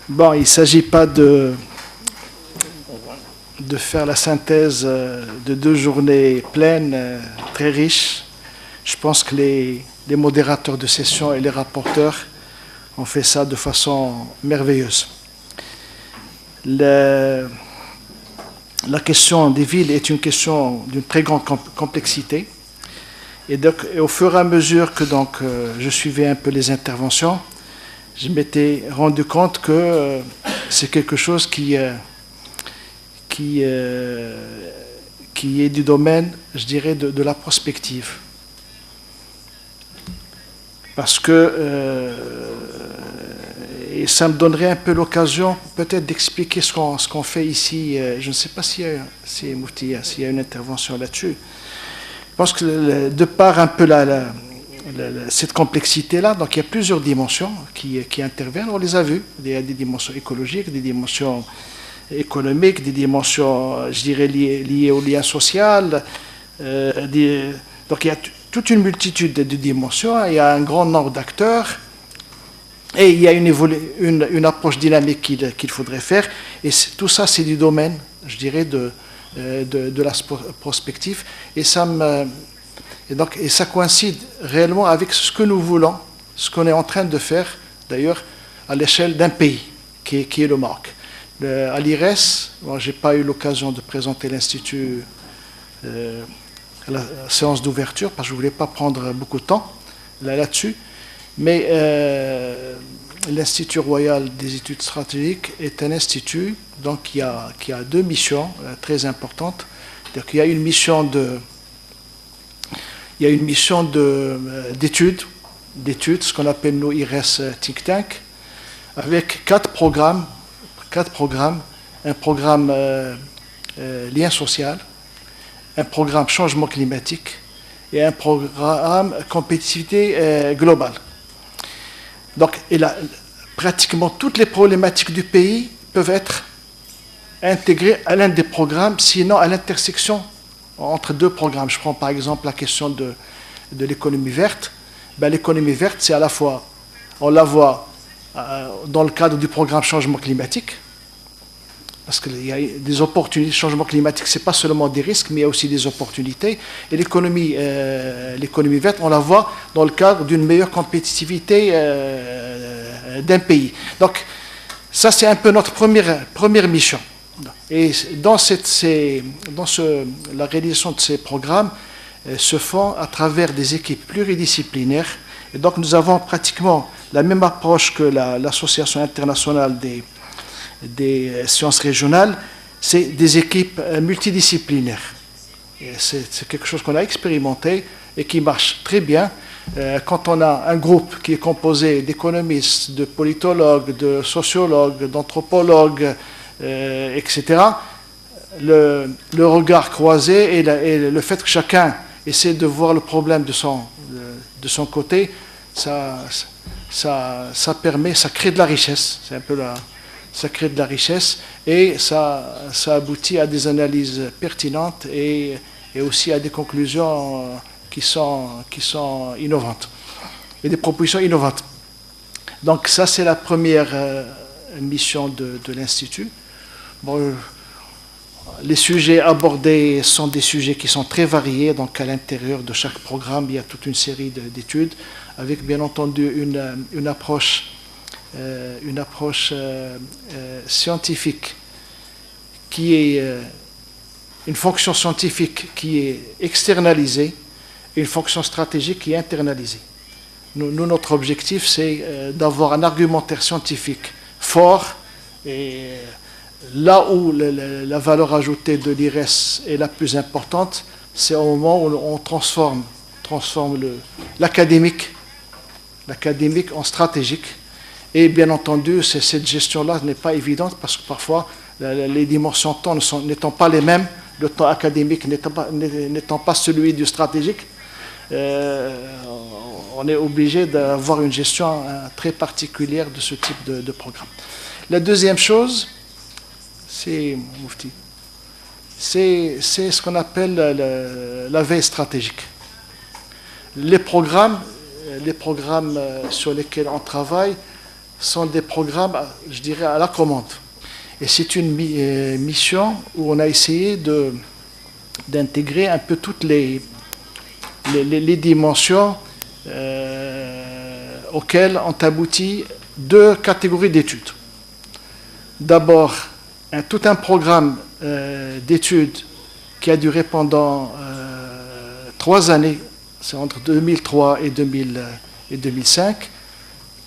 Bon, il ne s'agit pas de faire la synthèse de 2 journées pleines, très riches. Je pense que les modérateurs de session et les rapporteurs ont fait ça de façon merveilleuse. La question des villes est une question d'une très grande complexité. Et donc, au fur et à mesure que je suivais un peu les interventions, je m'étais rendu compte que c'est quelque chose qui est du domaine, je dirais, de la prospective. Parce que, et ça me donnerait un peu l'occasion peut-être d'expliquer ce qu'on fait ici. Je ne sais pas s'il y a une intervention là-dessus. Je pense que de par un peu cette complexité-là, donc il y a plusieurs dimensions qui interviennent. On les a vues. Il y a des dimensions écologiques, des dimensions économiques, des dimensions, je dirais, liées au lien social. Donc il y a toute une multitude de dimensions. Il y a un grand nombre d'acteurs. Et il y a une approche dynamique qu'il faudrait faire. Et tout ça, c'est du domaine, je dirais, de la prospective. Et ça coïncide réellement avec ce que nous voulons, ce qu'on est en train de faire, d'ailleurs, à l'échelle d'un pays, qui est le Maroc. À l'IRES, je n'ai pas eu l'occasion de présenter l'Institut à la séance d'ouverture, parce que je ne voulais pas prendre beaucoup de temps là-dessus. Mais l'Institut royal des études stratégiques est un institut donc, qui a 2 missions très importantes. C'est-à-dire qu'il y a une mission d'études, ce qu'on appelle nos IRES Think Tank, avec 4 programmes. Un programme lien social, un programme changement climatique et un programme compétitivité globale. Donc, pratiquement toutes les problématiques du pays peuvent être intégrées à l'un des programmes, sinon à l'intersection entre 2 programmes. Je prends par exemple la question de l'économie verte. L'économie verte, c'est à la fois, on la voit dans le cadre du programme changement climatique, parce qu'il y a des opportunités. Le changement climatique, ce n'est pas seulement des risques, mais il y a aussi des opportunités. Et l'économie verte, on la voit dans le cadre d'une meilleure compétitivité d'un pays. Donc, ça, c'est un peu notre première mission. Et dans la réalisation de ces programmes se font à travers des équipes pluridisciplinaires. Et donc, nous avons pratiquement la même approche que l'Association internationale des sciences régionales, c'est des équipes multidisciplinaires. C'est quelque chose qu'on a expérimenté et qui marche très bien. Quand on a un groupe qui est composé d'économistes, de politologues, de sociologues, d'anthropologues, etc., le regard croisé et le fait que chacun essaie de voir le problème de son côté, ça crée de la richesse. C'est un peu ça crée de la richesse et ça aboutit à des analyses pertinentes et aussi à des conclusions qui sont innovantes et des propositions innovantes. Donc ça, c'est la première mission de l'Institut. Bon, les sujets abordés sont des sujets qui sont très variés, donc à l'intérieur de chaque programme, il y a toute une série d'études avec bien entendu une approche scientifique qui est une fonction scientifique qui est externalisée et une fonction stratégique qui est internalisée. Nous notre objectif, c'est d'avoir un argumentaire scientifique fort et là où la valeur ajoutée de l'IRES est la plus importante, c'est au moment où on transforme l'académique en stratégique. Et bien entendu, cette gestion-là n'est pas évidente parce que parfois, les dimensions de temps n'étant pas les mêmes, le temps académique n'étant pas celui du stratégique, on est obligé d'avoir une gestion très particulière de ce type de programme. La deuxième chose, c'est ce qu'on appelle la veille stratégique. Les programmes sur lesquels on travaille sont des programmes, je dirais, à la commande. Et c'est une mission où on a essayé d'intégrer un peu toutes les dimensions auxquelles ont abouti deux catégories d'études. D'abord, tout un programme d'études qui a duré pendant 3 années, c'est entre 2003 et 2005,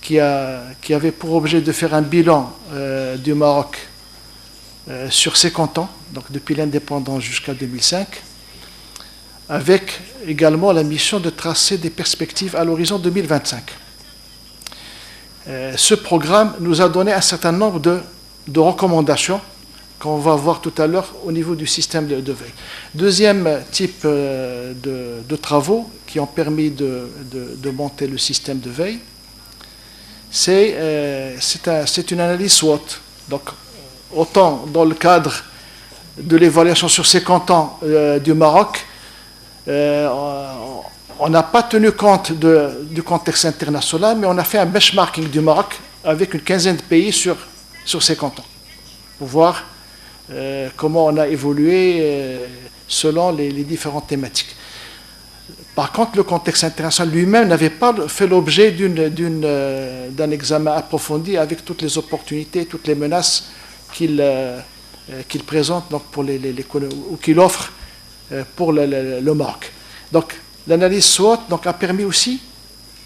qui avait pour objet de faire un bilan du Maroc sur 50 ans, donc depuis l'indépendance jusqu'à 2005, avec également la mission de tracer des perspectives à l'horizon 2025. Ce programme nous a donné un certain nombre de recommandations qu'on va voir tout à l'heure au niveau du système de veille. Deuxième type de travaux qui ont permis de monter le système de veille, c'est une analyse SWOT. Donc, autant dans le cadre de l'évaluation sur 50 ans du Maroc, on n'a pas tenu compte du contexte international, mais on a fait un benchmarking du Maroc avec une quinzaine de pays sur 50 ans, pour voir comment on a évolué selon les différentes thématiques. Par contre, le contexte international lui-même n'avait pas fait l'objet d'un examen approfondi avec toutes les opportunités, toutes les menaces qu'il présente donc pour ou qu'il offre pour le Maroc. Donc, l'analyse SWOT donc, a permis aussi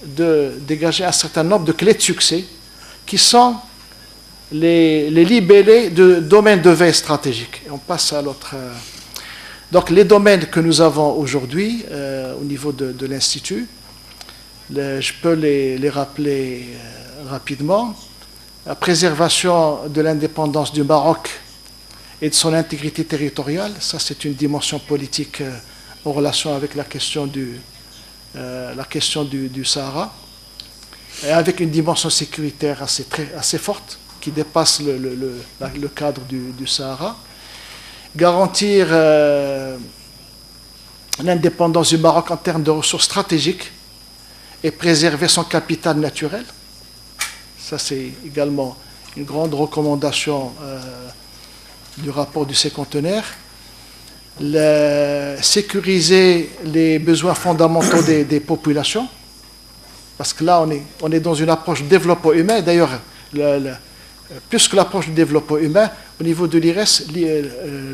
de dégager un certain nombre de clés de succès qui sont les libellés de domaines de veille stratégique. Et on passe à l'autre. Donc, les domaines que nous avons aujourd'hui au niveau de l'Institut, je peux les rappeler rapidement. La préservation de l'indépendance du Maroc et de son intégrité territoriale, ça c'est une dimension politique en relation avec la question du Sahara, et avec une dimension sécuritaire assez forte qui dépasse le cadre du Sahara. Garantir l'indépendance du Maroc en termes de ressources stratégiques et préserver son capital naturel. Ça, c'est également une grande recommandation du rapport du cinquantenaire. Sécuriser les besoins fondamentaux des populations, parce que là, on est dans une approche de développement humain. D'ailleurs, plus que l'approche du développement humain, au niveau de l'IRES,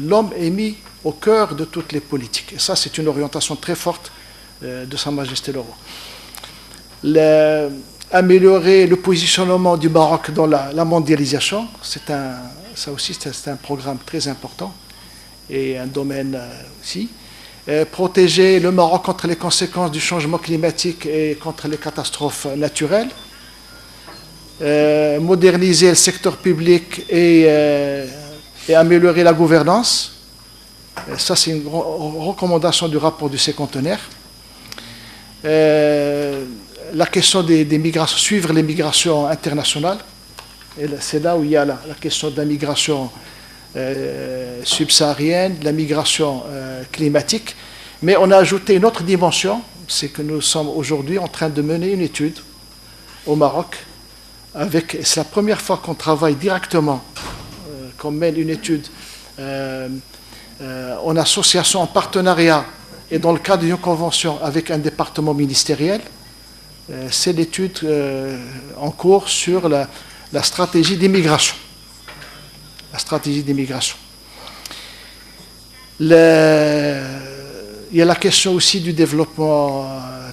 l'homme est mis au cœur de toutes les politiques. Et ça, c'est une orientation très forte de Sa Majesté le Roi. Améliorer le positionnement du Maroc dans la mondialisation, ça aussi, c'est un programme très important et un domaine aussi. Protéger le Maroc contre les conséquences du changement climatique et contre les catastrophes naturelles. Moderniser le secteur public et améliorer la gouvernance. Ça, c'est une recommandation du rapport du cinquantenaire. La question des migrations, suivre les migrations internationales. C'est là où il y a la question de la migration subsaharienne, de la migration climatique. Mais on a ajouté une autre dimension, c'est que nous sommes aujourd'hui en train de mener une étude au Maroc. C'est la première fois qu'on travaille directement, qu'on mène une étude en association, en partenariat et dans le cadre d'une convention avec un département ministériel. C'est l'étude en cours sur la stratégie d'immigration. La stratégie d'immigration. Il y a la question aussi du développement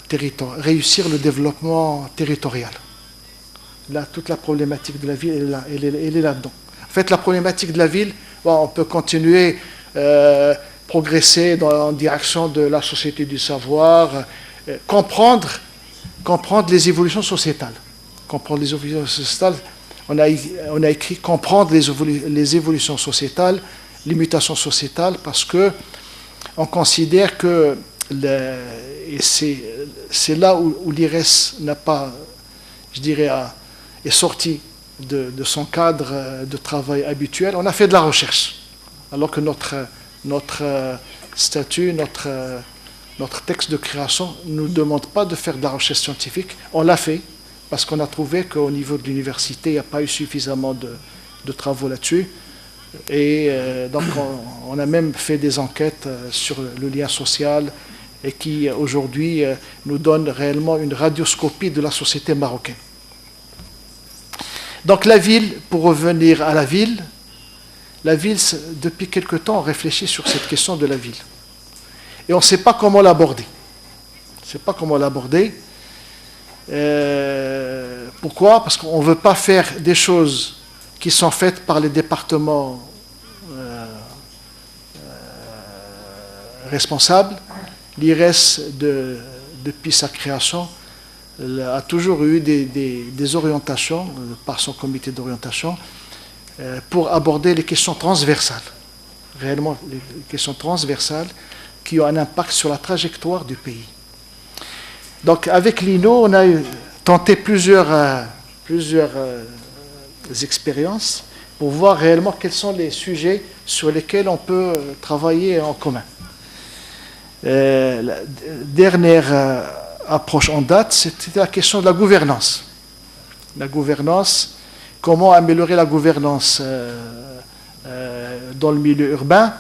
territorial, réussir le développement territorial. Là, toute la problématique de la ville, elle est là-dedans. En fait, la problématique de la ville, on peut continuer, progresser en direction de la société du savoir, comprendre les évolutions sociétales. Comprendre les évolutions sociétales, on a écrit comprendre les évolutions sociétales, les mutations sociétales, parce que on considère que, et c'est là où l'IRES n'a pas, je dirais, est sorti de son cadre de travail habituel. On a fait de la recherche, alors que notre statut, notre texte de création ne nous demande pas de faire de la recherche scientifique. On l'a fait, parce qu'on a trouvé qu'au niveau de l'université, il n'y a pas eu suffisamment de travaux là-dessus. Et donc on a même fait des enquêtes sur le lien social et qui aujourd'hui nous donne réellement une radioscopie de la société marocaine. Donc la ville, pour revenir à la ville, depuis quelque temps, on réfléchit sur cette question de la ville. Et on ne sait pas comment l'aborder. Pourquoi ? Parce qu'on ne veut pas faire des choses qui sont faites par les départements responsables. L'IRES, depuis sa création, a toujours eu des orientations par son comité d'orientation pour aborder les questions transversales, réellement les questions transversales qui ont un impact sur la trajectoire du pays. Donc avec l'INO, on a tenté plusieurs expériences pour voir réellement quels sont les sujets sur lesquels on peut travailler en commun. La dernière approche en date, c'était la question de la gouvernance. La gouvernance, comment améliorer la gouvernance dans le milieu urbain,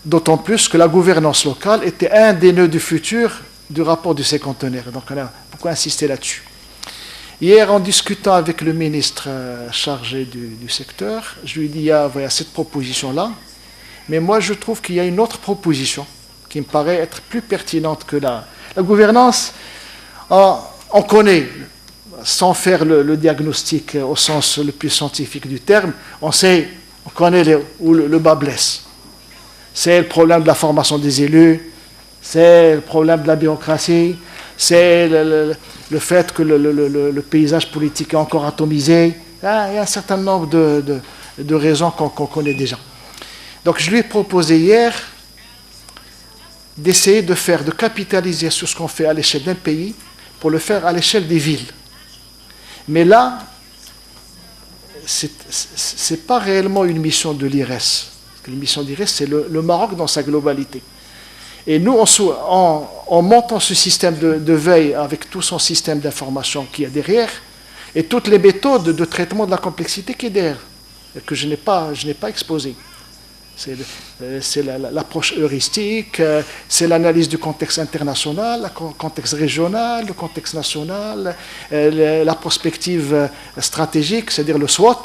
d'autant plus que la gouvernance locale était un des nœuds du futur du rapport du cinquantenaire. Donc on a beaucoup insisté là-dessus. Hier, en discutant avec le ministre chargé du secteur, je lui ai dit, il y a cette proposition-là, mais moi je trouve qu'il y a une autre proposition qui me paraît être plus pertinente que la gouvernance. On connaît, sans faire le diagnostic au sens le plus scientifique du terme, on connaît où le bas blesse. C'est le problème de la formation des élus, c'est le problème de la bureaucratie, c'est le fait que le paysage politique est encore atomisé. Il y a un certain nombre de raisons qu'on connaît déjà. Donc je lui ai proposé hier d'essayer de capitaliser sur ce qu'on fait à l'échelle d'un pays pour le faire à l'échelle des villes. Mais là, c'est pas réellement une mission de l'IRES. Parce que la mission de l'IRES, c'est le Maroc dans sa globalité. Et nous, en montant ce système de veille avec tout son système d'information qui est derrière, et toutes les méthodes de traitement de la complexité qui est derrière, que je n'ai pas exposées. C'est l'approche heuristique, c'est l'analyse du contexte international, le contexte régional, le contexte national, la prospective stratégique, c'est-à-dire le SWOT,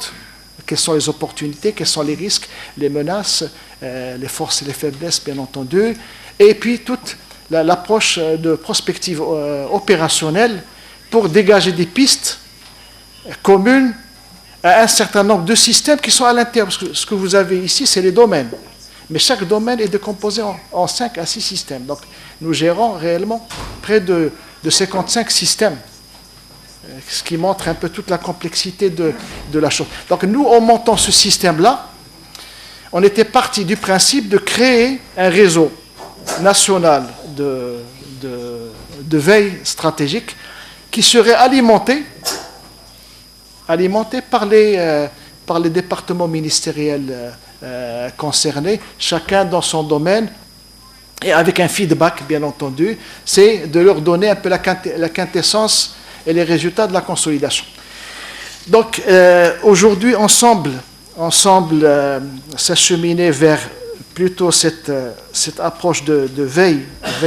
quelles sont les opportunités, quels sont les risques, les menaces, les forces et les faiblesses, bien entendu, et puis toute l'approche de prospective opérationnelle pour dégager des pistes communes à un certain nombre de systèmes qui sont à l'intérieur. Parce que ce que vous avez ici, c'est les domaines. Mais chaque domaine est décomposé en 5 à 6 systèmes. Donc nous gérons réellement près de 55 systèmes, ce qui montre un peu toute la complexité de la chose. Donc nous, en montant ce système-là, on était parti du principe de créer un réseau national de veille stratégique qui serait alimenté par les départements ministériels concernés, chacun dans son domaine, et avec un feedback, bien entendu, c'est de leur donner un peu la quintessence et les résultats de la consolidation. Donc, aujourd'hui, ensemble s'acheminer vers plutôt cette approche de veille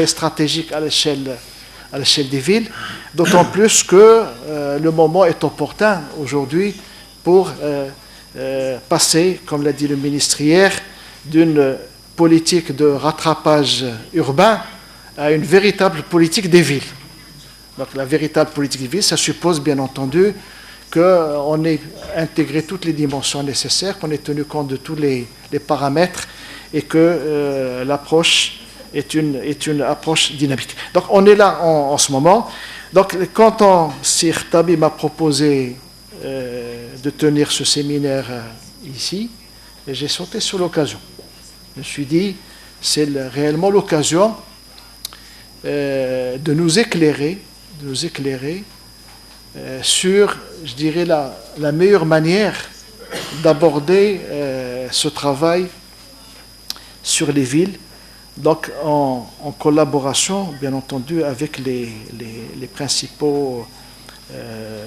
stratégique à l'échelle des villes, d'autant plus que le moment est opportun aujourd'hui pour passer, comme l'a dit le ministre hier, d'une politique de rattrapage urbain à une véritable politique des villes. Donc la véritable politique des villes, ça suppose bien entendu qu'on ait intégré toutes les dimensions nécessaires, qu'on ait tenu compte de tous les paramètres et que l'approche est une approche dynamique. Donc on est là en ce moment. Donc quand Sir Tabi m'a proposé de tenir ce séminaire ici, j'ai sauté sur l'occasion. Je me suis dit, c'est réellement l'occasion de nous éclairer sur, je dirais, la meilleure manière d'aborder ce travail sur les villes, donc en collaboration, bien entendu, avec les principaux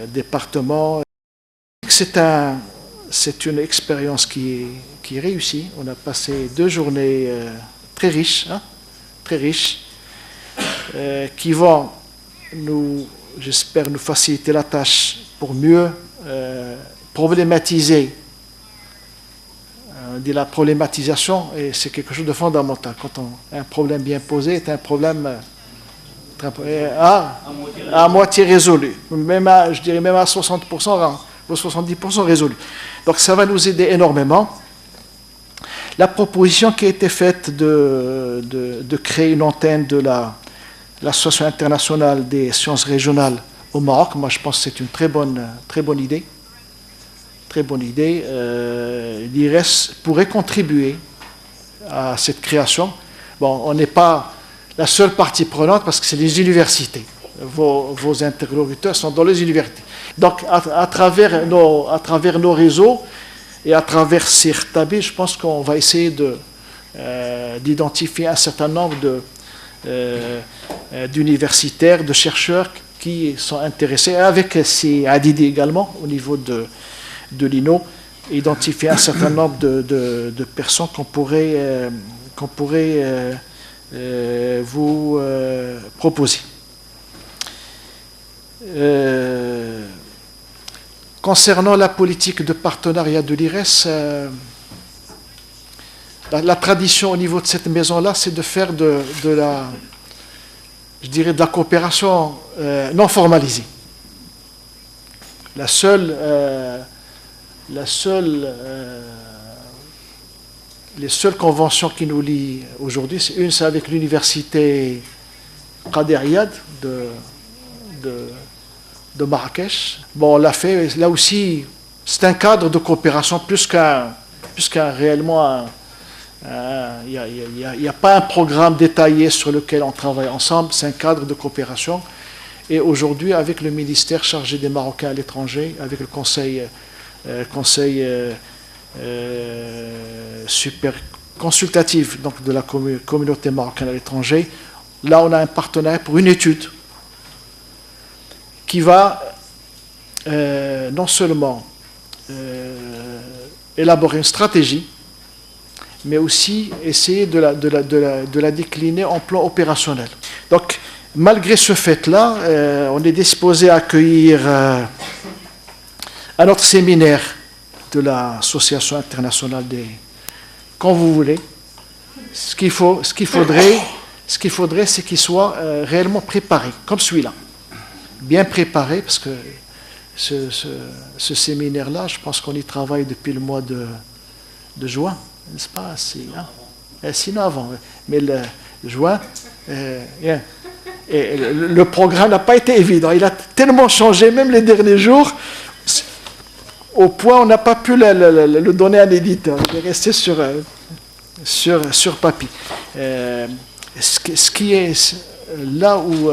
département. C'est une expérience qui est réussie. On a passé 2 journées très riches, qui vont j'espère, nous faciliter la tâche pour mieux problématiser. On dit la problématisation, et c'est quelque chose de fondamental. Quand un problème bien posé est un problème à moitié résolu, je dirais même à 60% ou 70% résolu. Donc ça va nous aider énormément. La proposition qui a été faite de créer une antenne de l'Association internationale des sciences régionales au Maroc, moi je pense que c'est une très bonne idée. Très bonne idée. L'IRES pourrait contribuer à cette création. Bon, on n'est pas la seule partie prenante parce que c'est les universités. Vos interlocuteurs sont dans les universités. Donc, à travers nos réseaux et à travers CIRTABI, je pense qu'on va essayer d'identifier un certain nombre d'universitaires, de chercheurs qui sont intéressés, avec CIADD également, au niveau de l'INO, identifier un certain nombre de personnes qu'on pourrait vous proposer. Concernant la politique de partenariat de l'IRES, la tradition au niveau de cette maison-là, c'est de faire de la coopération non formalisée. Les seules conventions qui nous lient aujourd'hui, c'est avec l'université Qadir Iyad de Marrakech. Bon, on l'a fait, là aussi, c'est un cadre de coopération plus qu'un réellement. Il n'y a pas un programme détaillé sur lequel on travaille ensemble, c'est un cadre de coopération. Et aujourd'hui, avec le ministère chargé des Marocains à l'étranger, avec le conseil super consultatif donc de la communauté marocaine à l'étranger, là on a un partenariat pour une étude qui va non seulement élaborer une stratégie, mais aussi essayer de la décliner en plan opérationnel. Donc, malgré ce fait-là, on est disposé à accueillir à notre séminaire de l'Association internationale quand vous voulez. Ce qu'il faudrait, c'est qu'il soit réellement préparé, comme celui-là. Bien préparé, parce que ce séminaire-là, je pense qu'on y travaille depuis le mois de juin, n'est-ce pas? Sinon avant, mais le juin, et le programme n'a pas été évident. Il a tellement changé, même les derniers jours, au point on n'a pas pu le donner à l'éditeur. Il est resté sur papier. Ce qui est là où,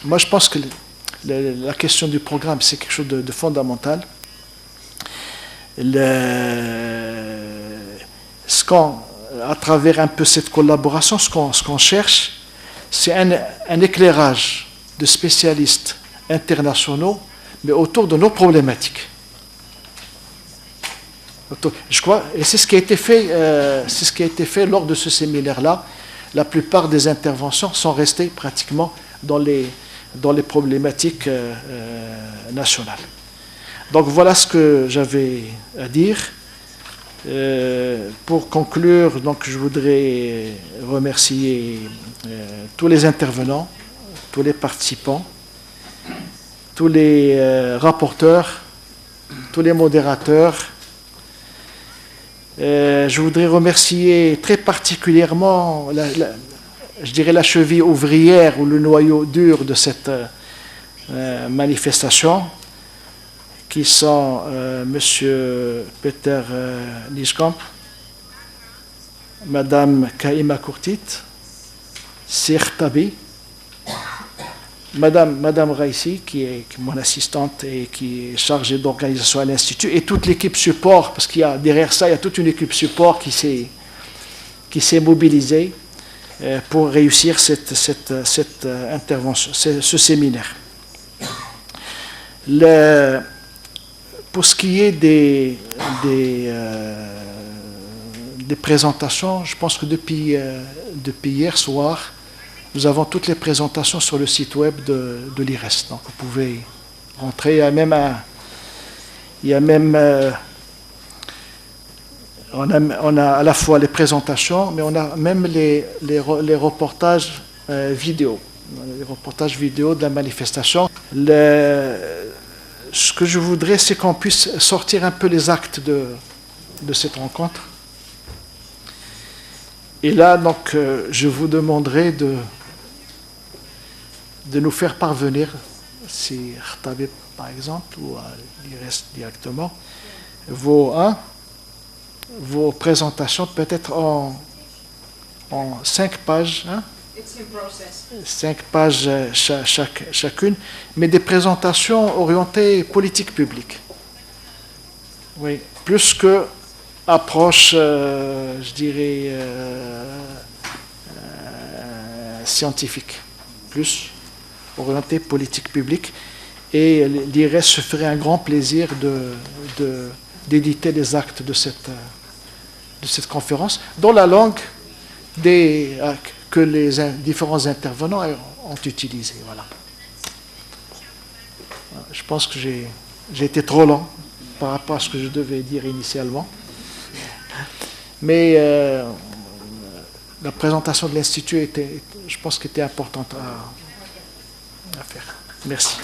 moi je pense que la question du programme, c'est quelque chose de fondamental. À travers un peu cette collaboration, ce qu'on cherche, c'est un éclairage de spécialistes internationaux, mais autour de nos problématiques. Je crois, et c'est ce qui a été fait, lors de ce séminaire-là. La plupart des interventions sont restées pratiquement dans les problématiques nationales. Donc voilà ce que j'avais à dire. Pour conclure, donc, je voudrais remercier tous les intervenants, tous les participants, tous les rapporteurs, tous les modérateurs. Je voudrais remercier très particulièrement, je dirais, la cheville ouvrière ou le noyau dur de cette manifestation, qui sont M. Peter Nijkamp, Mme Kaïma Kourtit, CIRTABI, Madame Raissi, qui est mon assistante et qui est chargée d'organisation à l'Institut, et toute l'équipe support, parce qu'il y a derrière ça, il y a toute une équipe support qui s'est mobilisée pour réussir cette intervention, ce séminaire. Pour ce qui est des présentations, je pense que depuis hier soir, nous avons toutes les présentations sur le site web de l'IRES. Donc vous pouvez rentrer. On a à la fois les présentations, mais on a même les reportages vidéo. Les reportages vidéo de la manifestation. Ce que je voudrais, c'est qu'on puisse sortir un peu les actes de cette rencontre. Et là, donc, je vous demanderai de nous faire parvenir, si Khatabib, par exemple, ou à l'IRES directement, vos présentations, peut-être en 5 pages, 5 pages chacune, mais des présentations orientées politique publique. Oui, plus que approche, je dirais, scientifique, plus orientée politique publique. Et l'IRES se ferait un grand plaisir d'éditer les actes de cette conférence dans la langue que les différents intervenants ont utilisée. Voilà. Je pense que j'ai été trop lent par rapport à ce que je devais dire initialement. Mais la présentation de l'Institut je pense qu'était importante à faire. Merci.